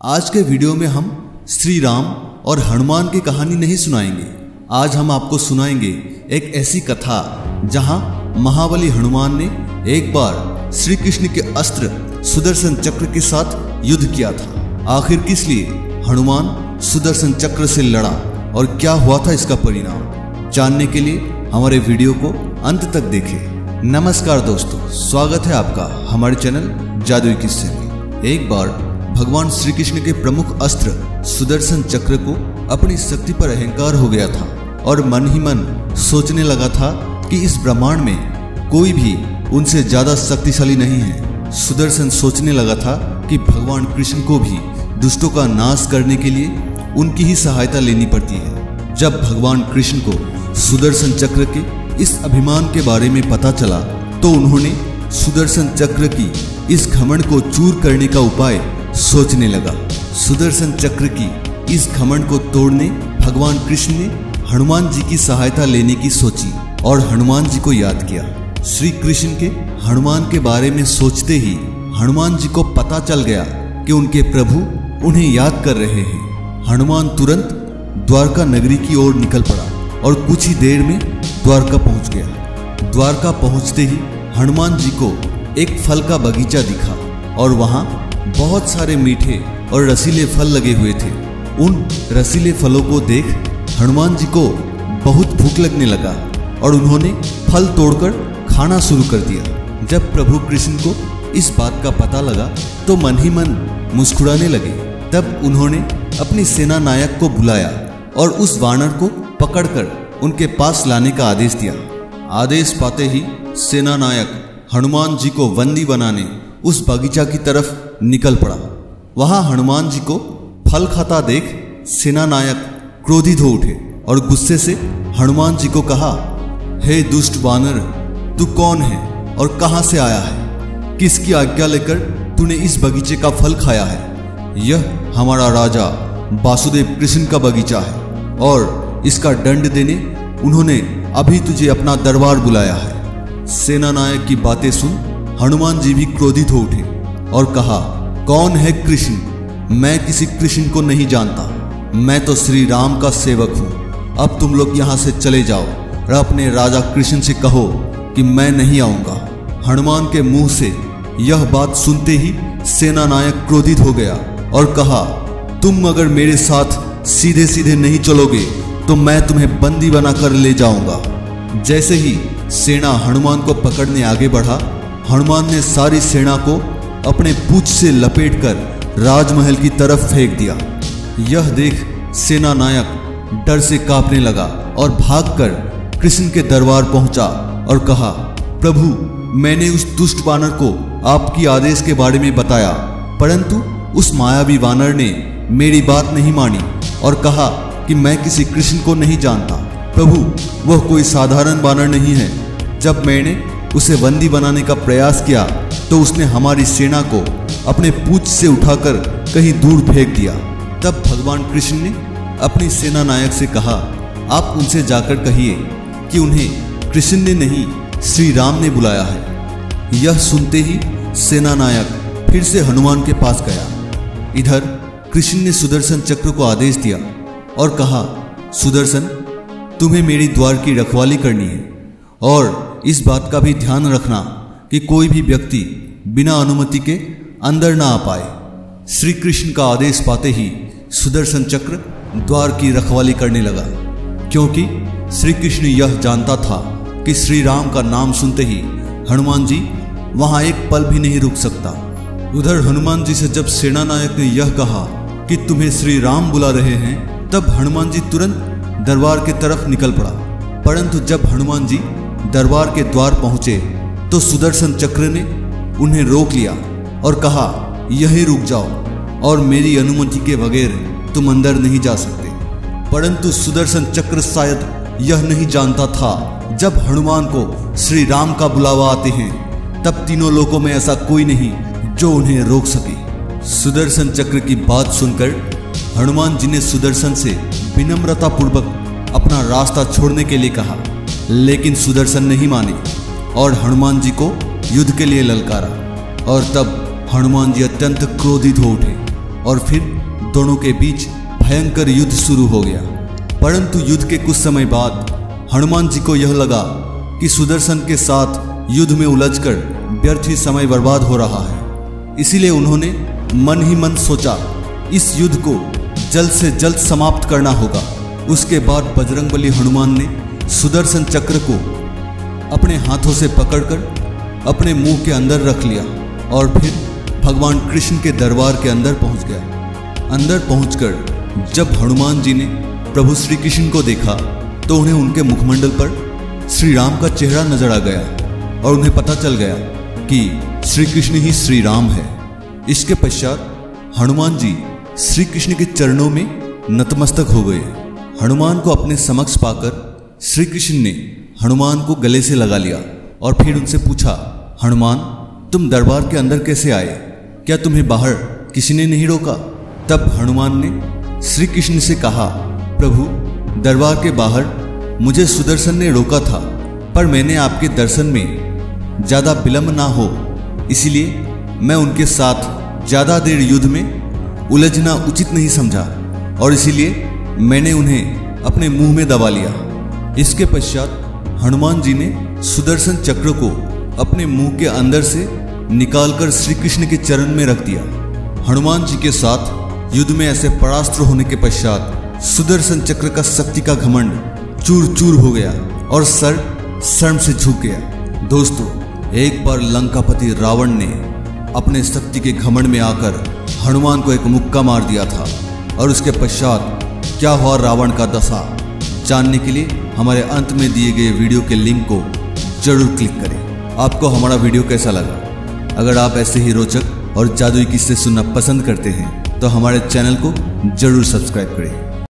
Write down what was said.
आज के वीडियो में हम श्री राम और हनुमान की कहानी नहीं सुनाएंगे। आज हम आपको सुनाएंगे एक ऐसी कथा जहां महाबली हनुमान ने एक बार श्री कृष्ण के अस्त्र सुदर्शन चक्र के साथ युद्ध किया था। आखिर किस लिए हनुमान सुदर्शन चक्र से लड़ा और क्या हुआ था इसका परिणाम जानने के लिए हमारे वीडियो को अंत तक देखें। नमस्कार दोस्तों, स्वागत है आपका हमारे चैनल जादुई किस्से में। एक बार भगवान श्री कृष्ण के प्रमुख अस्त्र सुदर्शन चक्र को अपनी शक्ति पर अहंकार हो गया था और मन ही मन सोचने लगा था कि इस ब्रह्मांड में कोई भी उनसे ज्यादा शक्तिशाली नहीं है। सुदर्शन सोचने लगा था कि भगवान कृष्ण को भी दुष्टों का नाश करने के लिए उनकी ही सहायता लेनी पड़ती है। जब भगवान कृष्ण को सुदर्शन चक्र के इस अभिमान के बारे में पता चला तो उन्होंने सुदर्शन चक्र की इस घमंड को चूर करने का उपाय सोचने लगा। सुदर्शन चक्र की इस घमंड को तोड़ने भगवान कृष्ण ने हनुमान जी की सहायता लेने की सोची और हनुमान जी को याद किया। श्री कृष्ण के हनुमान के बारे में सोचते ही हनुमान जी को पता चल गया कि उनके प्रभु उन्हें याद कर रहे हैं। हनुमान तुरंत द्वारका नगरी की ओर निकल पड़ा और कुछ ही देर में द्वारका पहुंच गया। द्वारका पहुंचते ही हनुमान जी को एक फल का बगीचा दिखा और वहां बहुत सारे मीठे और रसीले फल लगे हुए थे। उन रसीले फलों को देख हनुमान जी को बहुत भूख लगने लगा और उन्होंने फल तोड़कर खाना शुरू कर दिया। जब प्रभु कृष्ण को इस बात का पता लगा तो मन ही मन मुस्कुराने लगे। तब उन्होंने अपनी सेना नायक को बुलाया और उस वानर को पकड़कर उनके पास लाने का आदेश दिया। आदेश पाते ही सेना नायक हनुमान जी को बंदी बनाने उस बगीचा की तरफ निकल पड़ा। वहां हनुमान जी को फल खाता देख सेना नायक क्रोधित हो उठे और गुस्से से हनुमान जी को कहा, हे दुष्ट वानर, तू कौन है और कहां से आया है? किसकी आज्ञा लेकर तूने इस बगीचे का फल खाया है? यह हमारा राजा वासुदेव कृष्ण का बगीचा है और इसका दंड देने उन्होंने अभी तुझे अपना दरबार बुलाया है। सेना नायक की बातें सुन हनुमान जी भी क्रोधित हो उठे और कहा, कौन है कृष्ण? मैं किसी कृष्ण को नहीं जानता। मैं तो श्री राम का सेवक हूं। अब तुम लोग यहां से चले जाओ और अपने राजा कृष्ण से कहो कि मैं नहीं आऊंगा। हनुमान के मुंह से यह बात सुनते ही सेना नायक क्रोधित हो गया और कहा, तुम अगर मेरे साथ सीधे सीधे नहीं चलोगे तो मैं तुम्हें बंदी बनाकर ले जाऊंगा। जैसे ही सेना हनुमान को पकड़ने आगे बढ़ा, हनुमान ने सारी सेना को अपने पूंछ से लपेटकर राजमहल की तरफ फेंक दिया। यह देख सेना नायक डर से कांपने लगा और भागकर कृष्ण के दरबार पहुंचा और कहा, प्रभु, मैंने उस दुष्ट वानर को आपकी आदेश के बारे में बताया, परंतु उस मायावी वानर ने मेरी बात नहीं मानी और कहा कि मैं किसी कृष्ण को नहीं जानता। प्रभु, वह कोई साधारण वानर नहीं है। जब मैंने उसे बंदी बनाने का प्रयास किया तो उसने हमारी सेना को अपने पूंछ से उठाकर कहीं दूर फेंक दिया। तब भगवान कृष्ण ने अपनी सेना नायक से कहा, आप उनसे जाकर कहिए कि उन्हें कृष्ण ने नहीं श्री राम ने बुलाया है। यह सुनते ही सेना नायक फिर से हनुमान के पास गया। इधर कृष्ण ने सुदर्शन चक्र को आदेश दिया और कहा, सुदर्शन, तुम्हें मेरी द्वार की रखवाली करनी है और इस बात का भी ध्यान रखना कि कोई भी व्यक्ति बिना अनुमति के अंदर ना आ पाए। श्री कृष्ण का आदेश पाते ही सुदर्शन चक्र द्वार की रखवाली करने लगा, क्योंकि श्री कृष्ण यह जानता था कि श्री राम का नाम सुनते ही हनुमान जी वहां एक पल भी नहीं रुक सकता। उधर हनुमान जी से जब सेना नायक ने यह कहा कि तुम्हें श्री राम बुला रहे हैं, तब हनुमान जी तुरंत दरबार के तरफ निकल पड़ा। परंतु जब हनुमान जी दरबार के द्वार पहुंचे तो सुदर्शन चक्र ने उन्हें रोक लिया और कहा, यहीं रुक जाओ और मेरी अनुमति के बगैर तुम अंदर नहीं जा सकते। परंतु सुदर्शन चक्र शायद यह नहीं जानता था, जब हनुमान को श्री राम का बुलावा आते हैं तब तीनों लोकों में ऐसा कोई नहीं जो उन्हें रोक सके। सुदर्शन चक्र की बात सुनकर हनुमान जी ने सुदर्शन से विनम्रता पूर्वक अपना रास्ता छोड़ने के लिए कहा, लेकिन सुदर्शन नहीं माने और हनुमान जी को युद्ध के लिए ललकारा। और तब हनुमान जी अत्यंत क्रोधित हो उठे और फिर दोनों के बीच भयंकर युद्ध शुरू हो गया। परंतु युद्ध के कुछ समय बाद हनुमान जी को यह लगा कि सुदर्शन के साथ युद्ध में उलझकर व्यर्थ ही समय बर्बाद हो रहा है। इसीलिए उन्होंने मन ही मन सोचा इस युद्ध को जल्द से जल्द समाप्त करना होगा। उसके बाद बजरंगबली हनुमान ने सुदर्शन चक्र को अपने हाथों से पकड़कर अपने मुंह के अंदर रख लिया और फिर भगवान कृष्ण के दरबार के अंदर पहुंच गया। अंदर पहुंचकर जब हनुमान जी ने प्रभु श्री कृष्ण को देखा तो उन्हें उनके मुखमंडल पर श्री राम का चेहरा नजर आ गया और उन्हें पता चल गया कि श्री कृष्ण ही श्री राम है। इसके पश्चात हनुमान जी श्री कृष्ण के चरणों में नतमस्तक हो गए। हनुमान को अपने समक्ष पाकर श्री कृष्ण ने हनुमान को गले से लगा लिया और फिर उनसे पूछा, हनुमान तुम दरबार के अंदर कैसे आए? क्या तुम्हें बाहर किसी ने नहीं रोका? तब हनुमान ने श्री कृष्ण से कहा, प्रभु दरबार के बाहर मुझे सुदर्शन ने रोका था, पर मैंने आपके दर्शन में ज़्यादा विलंब ना हो इसलिए मैं उनके साथ ज़्यादा देर युद्ध में उलझना उचित नहीं समझा और इसीलिए मैंने उन्हें अपने मुंह में दबा लिया। इसके पश्चात हनुमान जी ने सुदर्शन चक्र को अपने मुंह के अंदर से निकालकर श्री कृष्ण के चरण में रख दिया। हनुमान जी के साथ युद्ध में ऐसे परास्त होने के पश्चात सुदर्शन चक्र का शक्ति का घमंड चूर चूर हो गया और सर शर्म से झुक गया। दोस्तों, एक बार लंकापति रावण ने अपने शक्ति के घमंड में आकर हनुमान को एक मुक्का मार दिया था और उसके पश्चात क्या हुआ रावण का दशा जानने के लिए हमारे अंत में दिए गए वीडियो के लिंक को जरूर क्लिक करें। आपको हमारा वीडियो कैसा लगा? अगर आप ऐसे ही रोचक और जादुई किस्से सुनना पसंद करते हैं तो हमारे चैनल को जरूर सब्सक्राइब करें।